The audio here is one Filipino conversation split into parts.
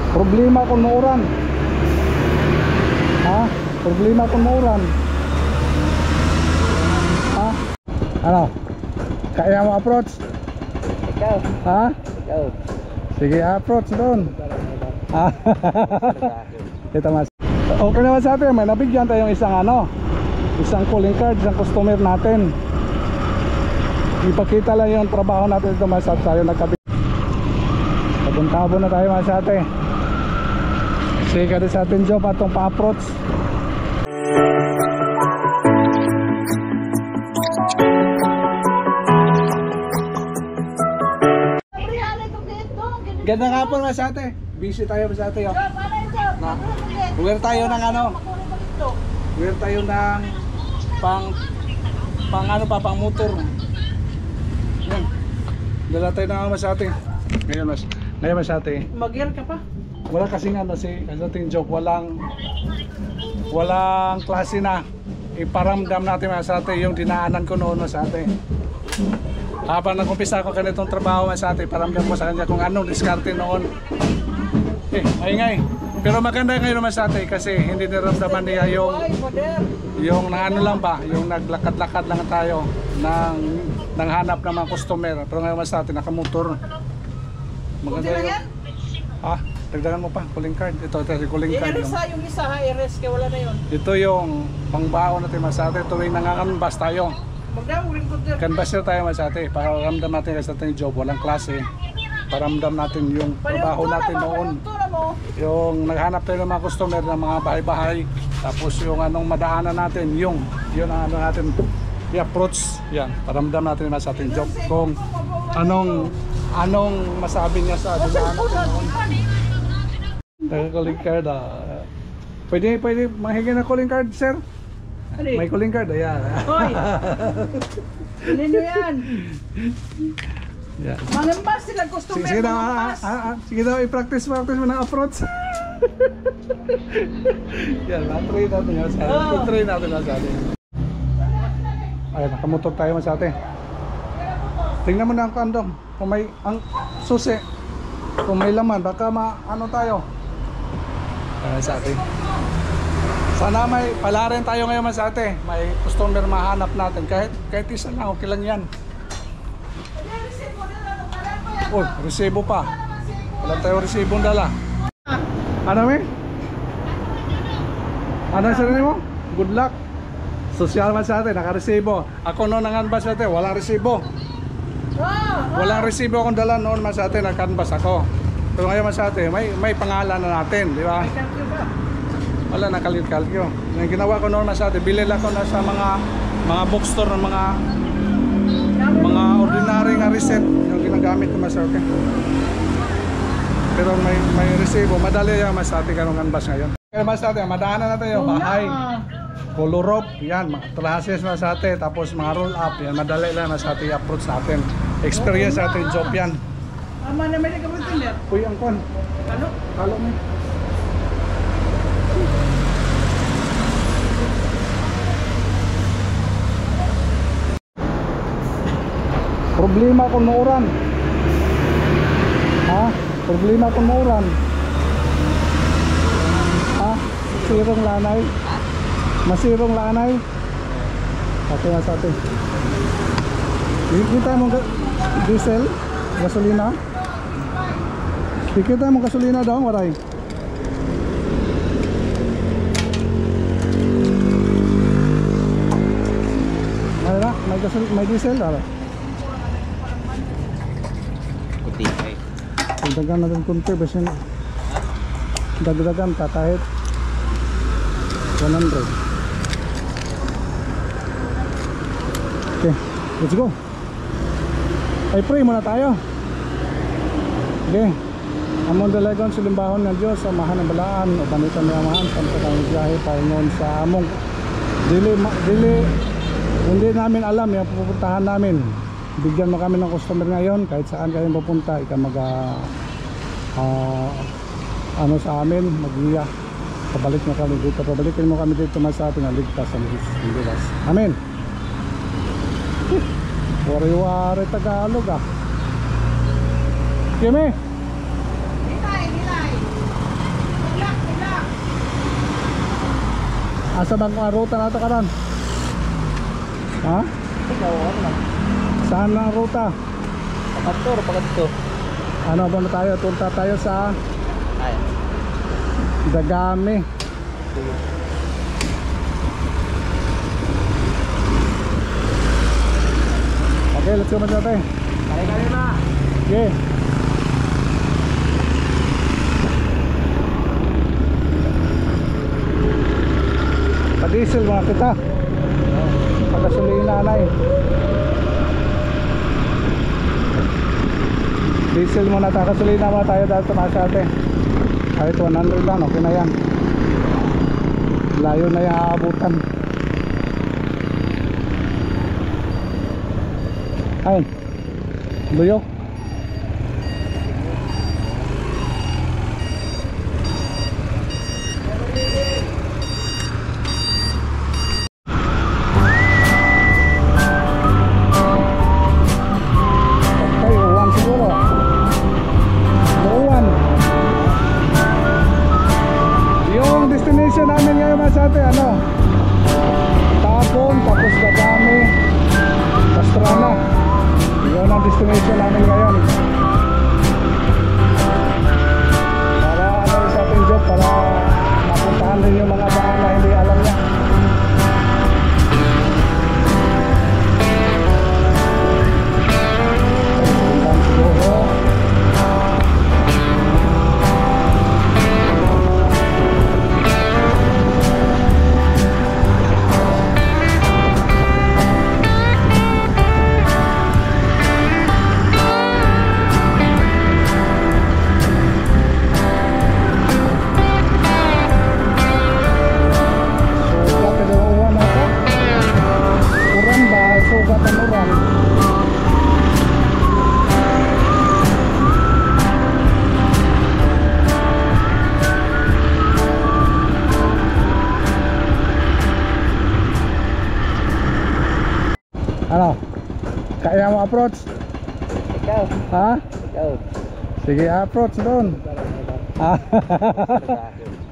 Problema kung mauran. Ha? Problema kung mauran. Ha? Ano? Kaya mo approach? Ikaw. Ha? Ikaw. Sige, approach doon. Ha? Ito mas. Okay naman sa atin, may nabigyan tayong isang isang calling card, isang customer natin. Ipakita lang yung trabaho natin ito mas at tayo nagkabit. Pagbuntabo na tayo mas sa atin. Sige ka din sa atin job atong pa-approach. Ganda nga po mas sa atin. Busy tayo mas sa atin. Uwer tayo ng Uwer tayo ng pang motor. Yan. Dala tayo ng mas sa atin. Ngayon mas sa atin. Mag-gear ka pa? Wala kasing si ating joke, walang klase na iparamdam natin mas sa atin yung dinaanan ko noon mas sa atin. Habang nag-umpisa ako ganitong trabaho mas sa atin, paramdam ko sa kanya kung anong diskarte noon. Maingay. Pero maganda ngayon naman sa atin kasi hindi niramdaman niya yung lang ba, yung naglakad-lakad lang tayo nang hanap ng mga customer. Pero ngayon mas sa atin nakamotor. Maganda yun. Ha? Dagdagan mo pa, calling card. Ito calling card. Yung isa ha, i-res kaya wala na yun. Ito yung pangbaon natin mas sa atin tuwing nanganganbas tayo. Canvasser tayo mas sa atin. Paramdam natin sa ating job, walang klase. Paramdam natin yung trabaho natin noon. Yung naghanap tayo ng mga customer ng mga bahay-bahay. Tapos yung anong madaanan natin, yun ang natin i-approach. Yan, paramdam natin mas sa ating job. Kung anong masabi niya sa dinaanan natin noon. Calling card Pwede mahingi na calling card sir? May calling card ayan. Hoy! Bilhin nyo yan. Yan. Mangambas sila customer. Sige daw i-practice mo ng approach. Yan, try natin yan sa atin. Try natin yan sa atin. Ay, nakamotor tayo man sa atin. Tingnan mo na ang kandong. Kung may ang susi, kung may laman, baka tayo sa atin. Sana may palarin tayo ngayon mas ate. May customer mahanap natin kahit isa lang, okay lang yan. Oh, resibo pa. Wala tayo resibong dala. Ano may? Ano sabi mo? Good luck. Social man sa atin, naka-resibo. Ako noon nang-canvas sa atin, walang resibo. Walang resibo akong dala noon mas atin, nag-canvas ako. Pero ngayon mas atin, may pangalan na natin, di ba? Wala na kalit-kalkyo. Yung ginawa ko noon mas atin, bilil ako na sa mga bookstore ng mga ordinary nga reset yung ginagamit ko mas atin. Pero may resibo, madali yan mas atin kanong canvas ngayon. Kaya mas atin, madaanan natin yung bahay. Color rope, yan, traces mas atin, tapos mga roll up, yan, madali lang mas atin approach natin. Experience natin, job yan. Ama na may nagkapuntinder. Uy, ang kon. Ano? Halo mo. Problema kung mauran. Ha? Problema kung mauran. Ha? Masirong lanay. Masirong lanay. Okay na sa atin. Kita mo diesel, gasolina. Kita mo gasolina daw, waray. Ano? May diesel daw. Puti ay. Dagdagan natin kunti basta dagdagan ka kahit 100. Okay, let's go. Ay pray muna tayo. Okay. Amon dalagon sa limbahon ng Diyos, amahan ng balaan, o panitan ng amahan, sa kami biyahe paringon sa among hindi namin alam yung pupuntahan namin. Bigyan mo kami ng customer ngayon, kahit saan kayo pupunta, ikaw sa amin, mag-iya. Pabalik na kami dito, pabalikin mo kami dito sa atin, aligtas sa Honduras. Amen. Wari-wari Tagalog ah. Kimi? Hilay. Asa bang mga ruta na ito karon? Ha? Ikaw, ano lang? Saan ang ruta? Pagkato. Ano ba na tayo? Punta tayo sa Ay. Dagami. Okay, let's go natin. Kali-kali na. Okay. Pa-diesel mga kita. Pag-gasolina na eh. Diesel muna, gasolina muna tayo dahil tumaas ate. Kahit 100 lang, okay na yan. Layo na yung aabutan. Ay, luyo. Okay, uwan siguro. Uwan. Yung destination namin ngayon mga sate, ano? Tapon, tapos Dagami, Pastrana. Yun ang destination namin ngayon. Para ano sa ating job, para mapuntahan din yung mga bahay na hindi alam niya. Puntahan siguro. Sugat na uwan ako. Uran ba? Sugat ang uran. Ano? Kaya mo approach? Ikaw. Ha? Ikaw. Sige, approach doon. Ah.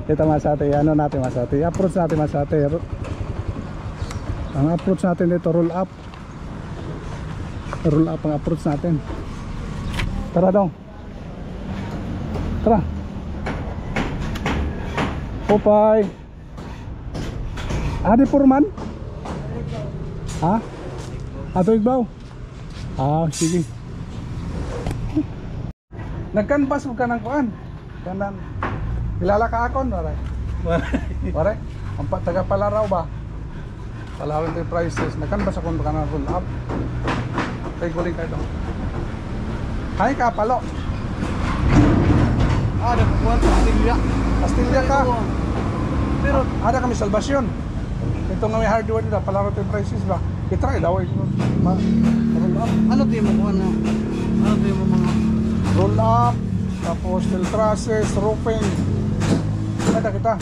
Ito masate, ano natin masate? Approach natin masate. Ang approach natin dito, roll up. Roll up ang approach natin. Tara dong. Tara. Popay. Adi Purman? Ha? Ato igbaw? Ah, sige. Nagkanbas mo ka ng kuan. Kanan. Kilala ka akon, wala. Wala. Ang taga Palaraw ba? Palaraw Enterprises. Nagkanbas ako ka ng roll up. Kay guling kayo dong. Hay ka, palo. Ada kuwan sa Castilla. Castilla ka. Pero Ada kami salvasyon. Ito nga may hardware nila, Palaraw Enterprises ba? Itry daw. Roll up. ano di mo kuwan na? Ano di mo mga Roll up. Tapos steel trusses, roofing. Ada kita.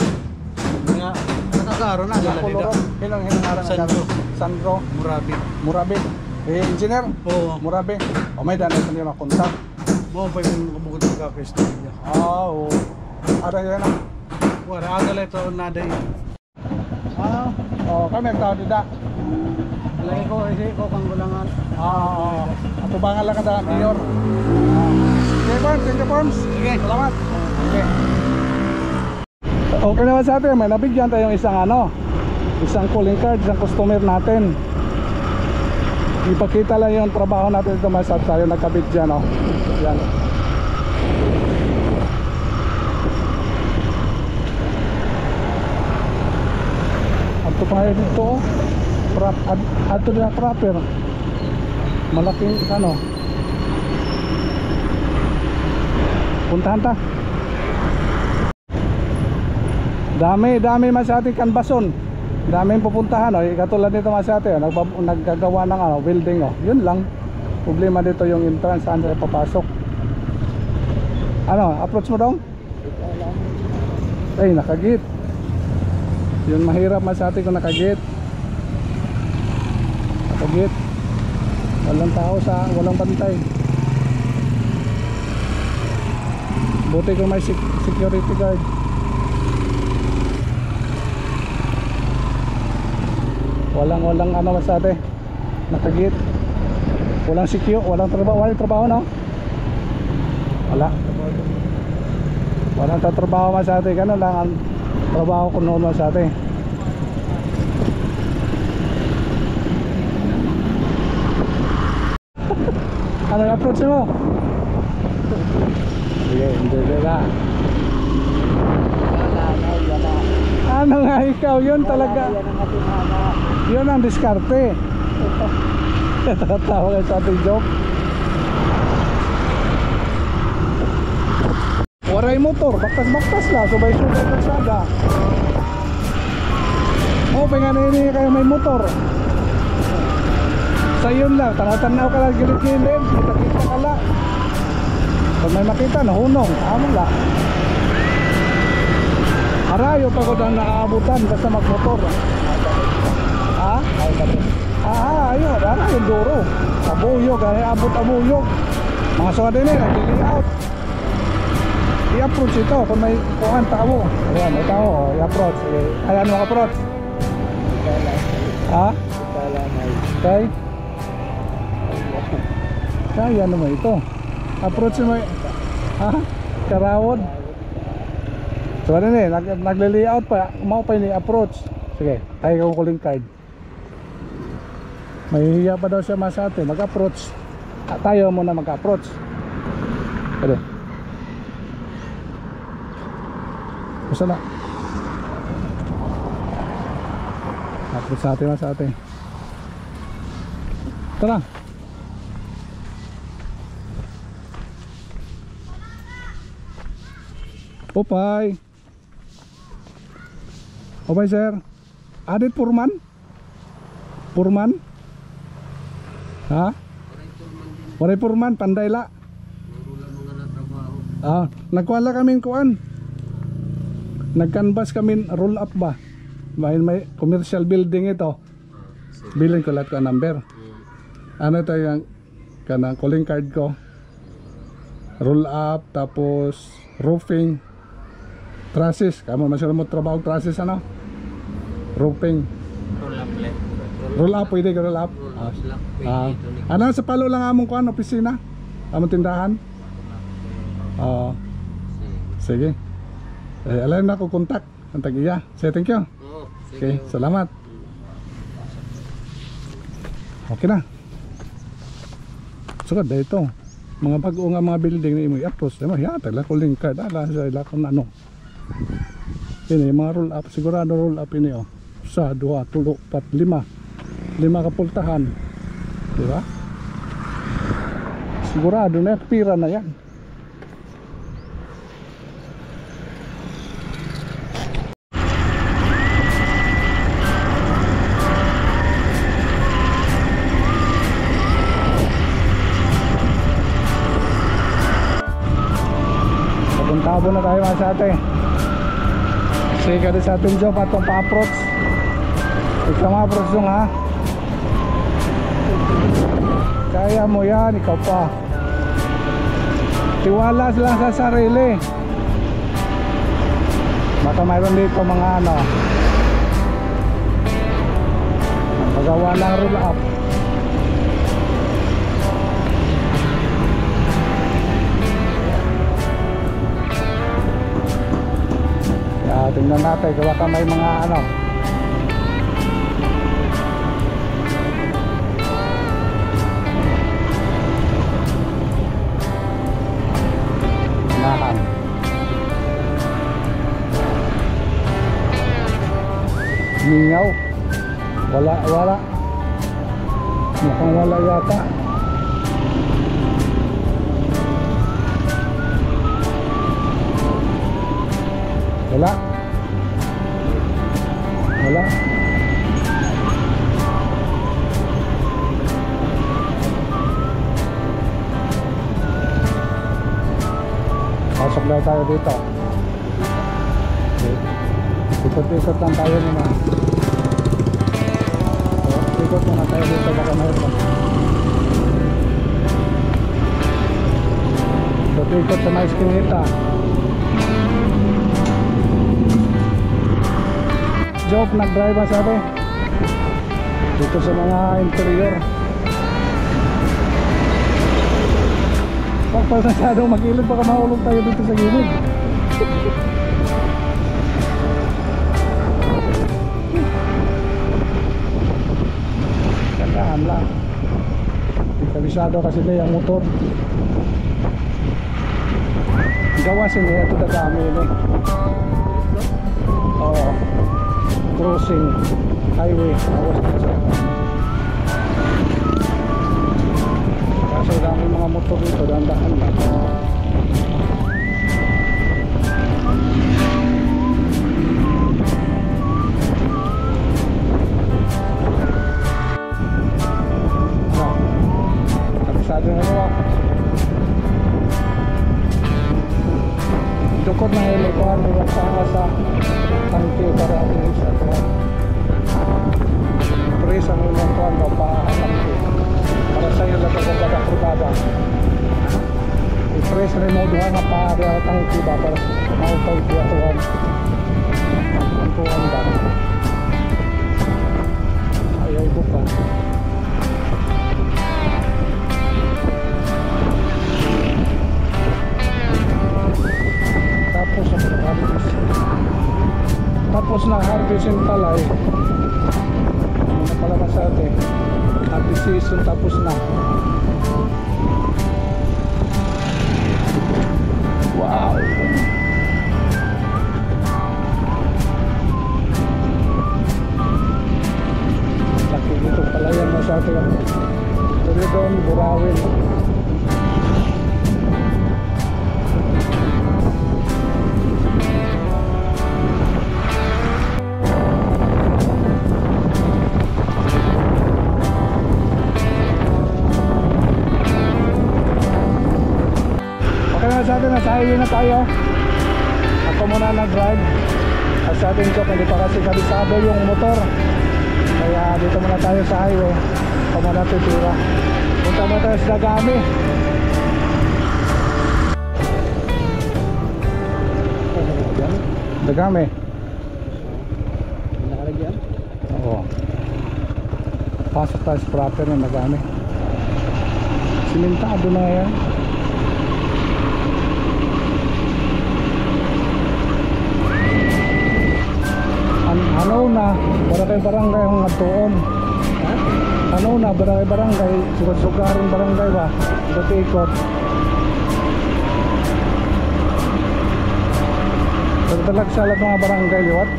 mga nakakaro na Yung nila koloro. Hinang arang Sandro. Sandro. Murabi. Murabe. Eh, engineer. Oo. Murabe. O may daan ito niya makontak. Mo pa yung kabukod ka Castilla. Ah, oo. Ada yan na. Wala agala ito na day. Ah, Oh, kami ang tao dida. lagi ko kasi ko kang gulangan. Ah, ato ba nga lang kada mayor. Okay, Barnes. Thank you, Barnes. Sige. Salamat. Okay. Okay naman sa atin, may nabigyan tayong isang calling card, isang customer natin. Ipakita lang yung trabaho natin dito, mas tayo nagkabit dyan, oh. Yan. Ato pa dito, oh. Ato na proper. Malaking puntahan ta. Dami man sa ating kanbason. Daming pupuntahan, oh. Katulad nito mga sa atin, naggagawa ng building, oh. Yun lang. Problema dito yung entrance, saan sila papasok. Approach mo daw? Ay, nakagit. Yun mahirap man sa atin kung nakagit. Nakagit. Walang tao walang bantay. Buti kung may security guard. Walang ano masate. Nakagit. Walang CQ, walang trabaho no? Wala. Walang tatrabaho masate, ganun lang ang trabaho ko noon masate. Ano yung approach mo? Sige, hindi na. Ano nga ikaw, yun talaga. Yun ang diskarte. Tawa ka sa ating joke. Waray motor, baktas-baktas lang, subay-subay kalsada. Pengan ini kayo may motor. Sa yun lang, tanaw ka lang gilid-gilid, kita-kita ka lang. Pag may makita, nahunong, tama lang. Arayo pagod ang naaabutan basta magmotor. Ha? Ayun, arayo duro. Abuyog, abot abuyog. Mga suwade nila, nag-layout. I-approach ito kung may kuhan tao. Ayan, may tao, i-approach. Ayan mo approach. Ha? Okay. Kaya naman ito. Approach mo. Ha? Karawod. So ano na nagle-layout pa. Mau pa ni approach. Sige, tayo ko calling card. Mahihiya pa daw siya masate. Mag-approach. Tayo muna mag-approach. Pwede. Basta na. Approach sa atin masate. Tara. Popay. Popay sir. Adit Purman? Purman? Ha? Waray Purman, Pandayla. Nagkuhala kaming kuan. Nagcanvas kami roll up ba? May commercial building ito. Bilhin ko lahat ko ang number. Ano ito yung kanang calling card ko. Roll up, tapos roofing. Trusses, kamo masyado mo trabaho trusses ano? Roofing. Roll up pwede ka roll up. Ano sa palo lang among kuan opisina? Among tindahan. Sige. Alam na ko kontak ang tag-iya. Say thank you. Okay, salamat. Okay na. Sugod dito. Mga bago nga mga building na imo i-approach. Yata la calling card ala sa ila kon ano. Ini mga roll up, sigurado roll up ini oh. 1, 2, 3, 4, 5. 5 kapultahan. Di ba? Sigurado na pira na yan. Papuntabo na tayo mga sate. Sige ka sa ating job atong pa-approach. Ikaw ma-approach yung ha. Kaya mo yan, ikaw pa. Tiwala lang sa sarili. Baka mayroon dito mga ano magawa ng roll up. Tingnan natin kung baka may mga ano nahan mingaw wala mukhang wala yata. Wala. Pasok daw tayo dito. Okay. Ikot-ikot lang tayo muna. So, ikot muna tayo dito baka mayroon. Ikot-ikot sa mga iskinita. Joke, nag-drive ang sabi. dito sa mga interior. Pag masyadong magilid, baka mahulog tayo dito sa gilid. Gandaan lang. Hindi kabisado kasi na yung motor. Gawas hindi ito dadami ini. Oo. Crossing highway. Gawas na sa kaso dami mga motor dito, dandahan lang. Kabisado na naman. Dukot na helikuan yung sa tangke para sa presa mo yung kuhan mo pa tangke para sa iyo lang ang bada-bada i-presa rin mo duha nga pa tangke ba para maupay kuha tuhan ang kuhan ba ayaw buka tapos na harvest yung palay ano pala ka sa atin harvest season tapos na. Wow, laki dito palayan na sa atin pero doon Burawin. Sa atin, nasa highway na tayo. Ako muna nag-drive. At sa atin ko, hindi pa kasi kabisado yung motor. Kaya dito muna tayo sa highway. Ako muna titira. Punta mo tayo sa Dagami. Dagami. Nakalagyan? Oo. Pasok tayo sa proper ng Dagami. Simentado na yan. Ano na, barangay ang nagtuon. Ano na, barangay, sugat-sugarin barangay ba? Ikot-ikot. Pagdalag sa lahat mga barangay, liwat.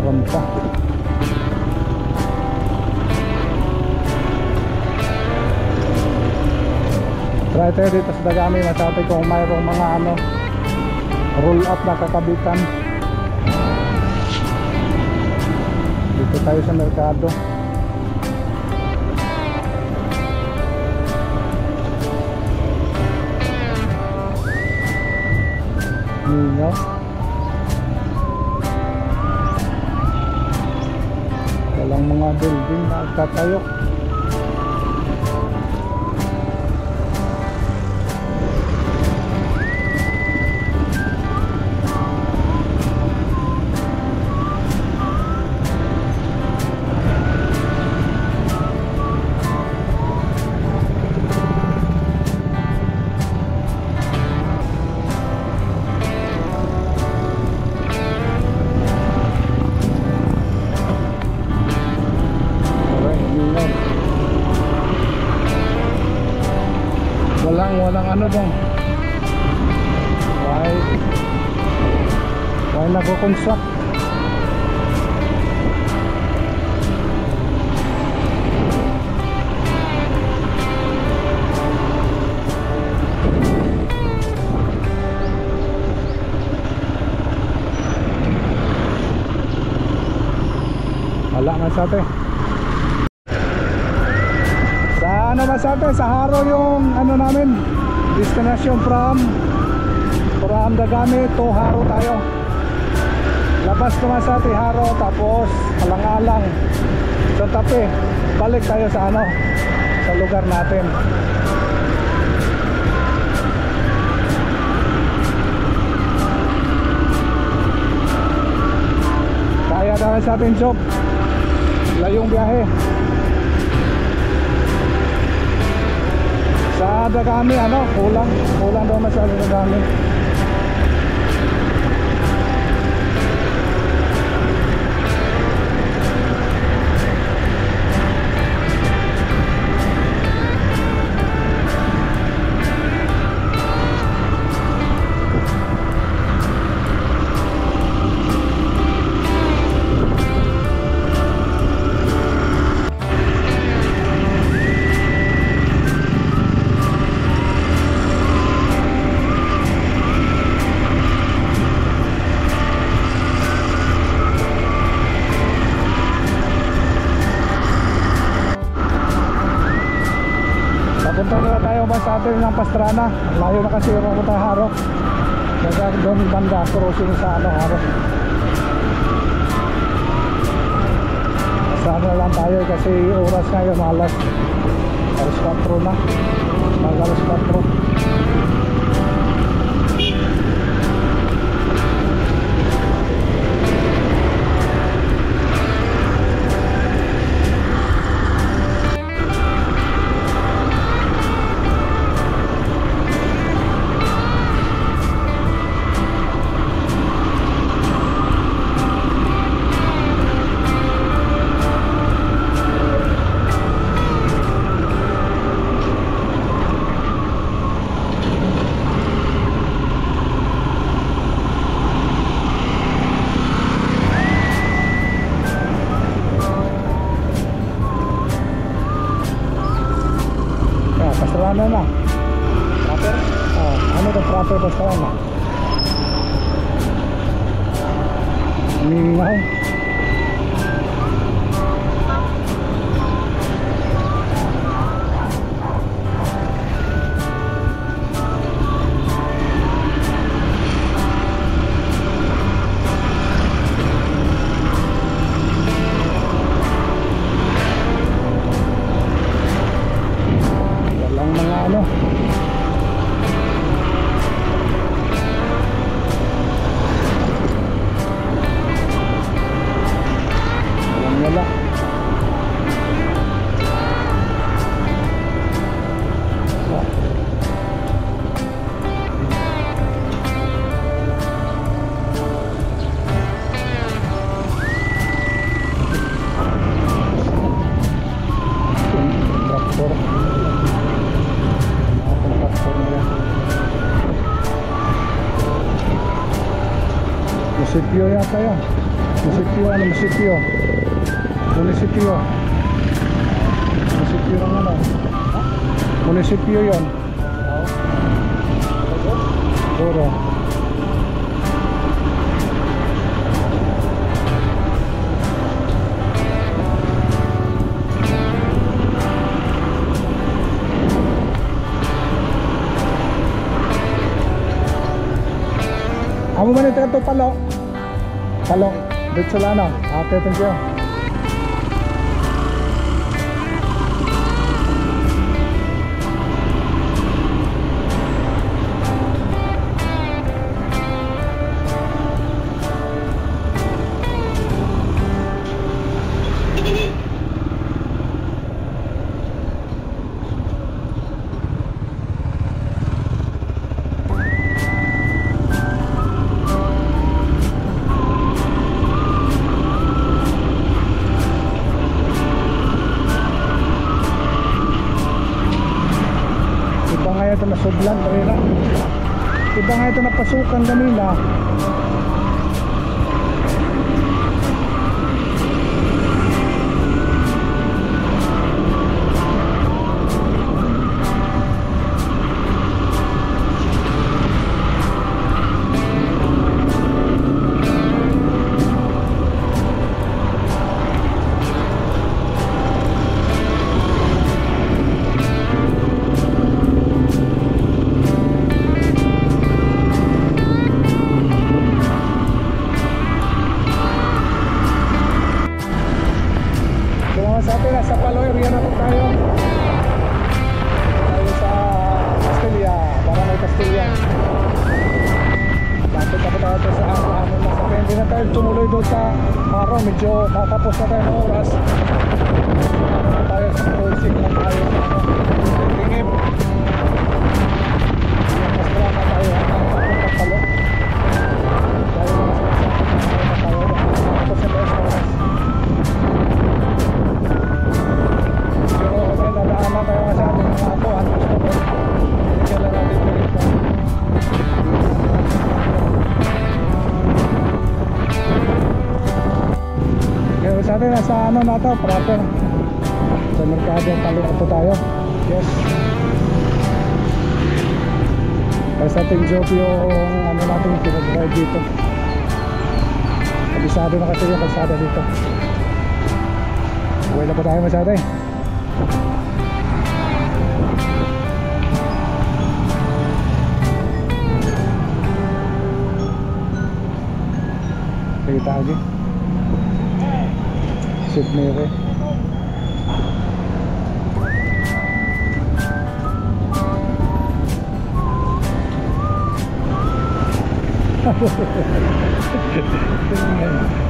Rampa. Try tayo dito sa Dagami, masabi kung mayroong mga roll up na kakabitan. Dito tayo sa merkado. Ninyo. Walang mga building na tatayo. Walang ano dong. Why nagko-construct? Wala nga sa atin. Sa ano ba sa atin? Sa Haro yung ano namin, destination from Dagami to Haro tayo. Labas naman sa Tiharo, tapos alang-alang sa Tape. Balik tayo sa ano, sa lugar natin. Kaya naman sa ating job. Layong biyahe. Sa Dagami ano, kulang daw masyado sa Dagami. Punta na tayo ba sa atin ng Pastrana. Layo na kasi yung pumunta Haro. Kaya doon banda crossing sa ano, Haro. Sana lang tayo kasi oras ngayon alas 4 na. Alas 4. Pastrana na. Trapper? Ano ka trapper Pastrana? Mingaw. Munisipyo yata yan. Munisipyo ano? Munisipyo. Munisipyo. Munisipyo ng ano? Munisipyo yun. Puro. Amo man ito ito palo. Palo. Dito sa lana. Okay, thank you. Ito nasublan kanina. Iba nga ito napasukan kanina. sa araw, medyo katapos na tayo ng oras. Tayo sa closing lang tayo sa tingib. Mas wala na tayo hanggang pagpapalo. Dahil naman sa tayo tapos sa oras. Pero okay, nadaanan tayo sa ating mga ako. Ano gusto ko? Hindi lang natin dito. Kaya sa atin, nasa ano na ito, proper. Sa merkado, paluto tayo. Yes. Kaya sa ating job yung ano natin, pinag-drive dito. Kabisado na kasi yung kalsada dito. Uwi na pa tayo masyado eh. Kita lagi Sip Mary.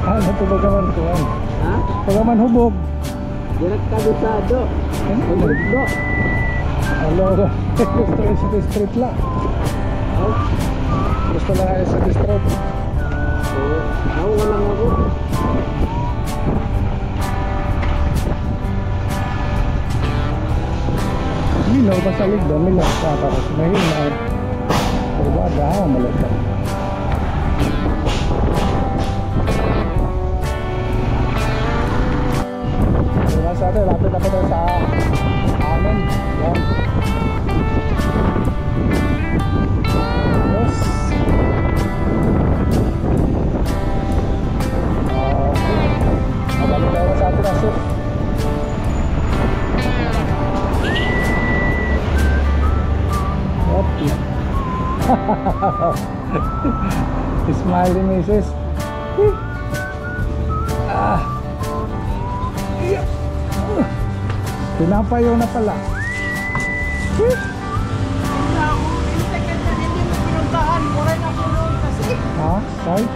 Ano ito bagaman ko? Ha? Bagaman hubog. Direct kabisado. Hubog do. Alo, street lang. Gusto lang ay sa street. Ako walang ako. Milaw pa sa ligdo, milaw pa tapos mahina. Pero ba daw malata. Diba sa atin, lapit na pa tayo sa amin. Yan. Yes. Mabalik tayo sa atin na shift. Smiling Mrs. Yeah. Pinapayo na pala. Ha? Sorry?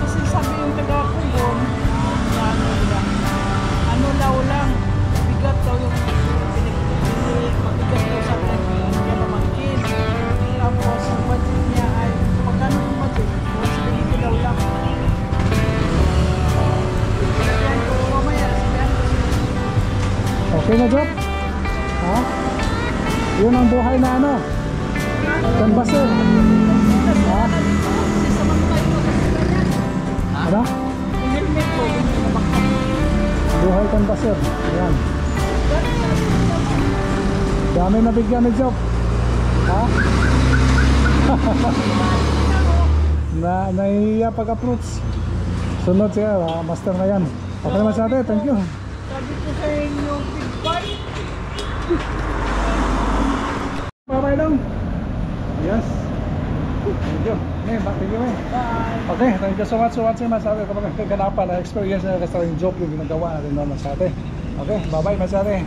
Kasi sabi yung taga ko doon, ano daw lang, bigat daw yung mabigat daw sa akin, hindi mamangkin. Tapos ang budget niya ay, magkano yung budget? Mas daw lang. Sabihan ko mamaya, sabihan ko siya. Okay na job? Ha? Yun ang buhay na ano? Canvasser. Ha? Kasi sa mga tayo kasi ganyan. Ano? Yung helmet ko, hindi na bakit. Buhay canvasser. Ayan. Dami na bigyan ni job. Ha? Nahihiya pag-approach. Sunod siya, master na yan. Okay naman sa atin, thank you. Sabi ko sa inyo, big bite. Bye-bye lang. Yes. Thank you. Thank you. Bye. Okay, thank you so much for watching Masate. Kapag kaganapan na experience na restaurant job yung ginagawa natin noon Masate. Okay, bye-bye Masate.